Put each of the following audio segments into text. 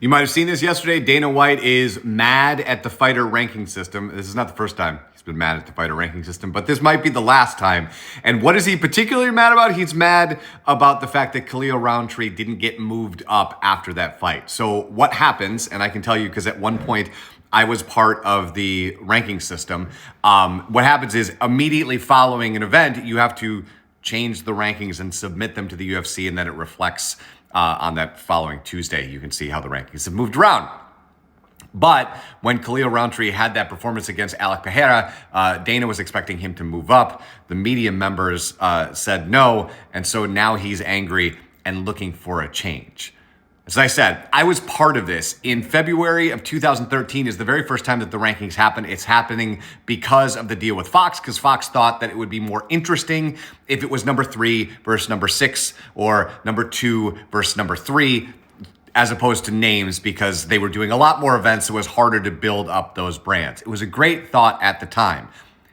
You might have seen this yesterday. Dana White is mad at the fighter ranking system. This is not the first time he's been mad at the fighter ranking system, but this might be the last time. And what is he particularly mad about? He's mad about the fact that Khalil Rountree didn't get moved up after that fight. So what happens, and I can tell you because at one point I was part of the ranking system. What happens is immediately following an event, you have to change the rankings and submit them to the UFC, and then it reflects on that following Tuesday. You can see how the rankings have moved around. But when Khalil Rountree had that performance against Alec Pereira, Dana was expecting him to move up. The media members said no, and so now he's angry and looking for a change. As I said, I was part of this. In February of 2013 is the very first time that the rankings happened. It's happening because of the deal with Fox, because Fox thought that it would be more interesting if it was number 3 versus number 6 or number 2 versus number 3, as opposed to names, because they were doing a lot more events. So it was harder to build up those brands. It was a great thought at the time.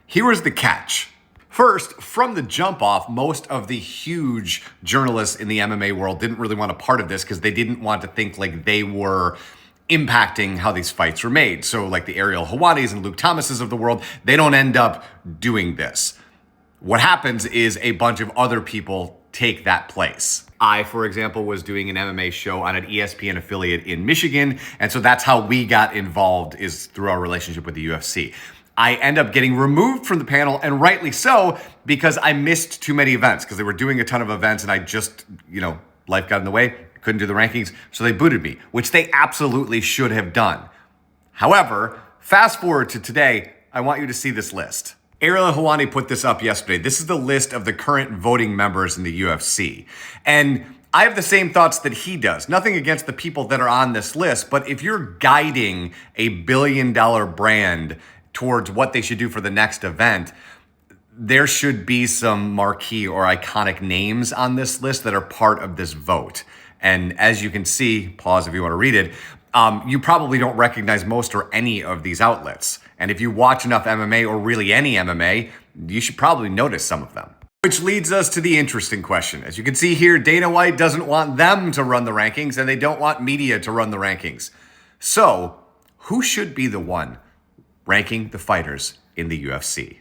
Here was the catch. First, from the jump off, most of the huge journalists in the MMA world didn't really want a part of this because they didn't want to think like they were impacting how these fights were made. So like the Ariel Helwanis and Luke Thomases of the world, they don't end up doing this. What happens is a bunch of other people take that place. I, for example, was doing an MMA show on an ESPN affiliate in Michigan, and so that's how we got involved, is through our relationship with the UFC. I end up getting removed from the panel, and rightly so, because I missed too many events, because they were doing a ton of events and I just, life got in the way, couldn't do the rankings, so they booted me, which they absolutely should have done. However, fast forward to today, I want you to see this list. Ariel Helwani put this up yesterday. This is the list of the current voting members in the UFC. And I have the same thoughts that he does. Nothing against the people that are on this list, but if you're guiding a billion-dollar brand towards what they should do for the next event, there should be some marquee or iconic names on this list that are part of this vote. And as you can see, pause if you want to read it, you probably don't recognize most or any of these outlets. And if you watch enough MMA, or really any MMA, you should probably notice some of them. Which leads us to the interesting question. As you can see here, Dana White doesn't want them to run the rankings, and they don't want media to run the rankings. So, who should be the one ranking the fighters in the UFC?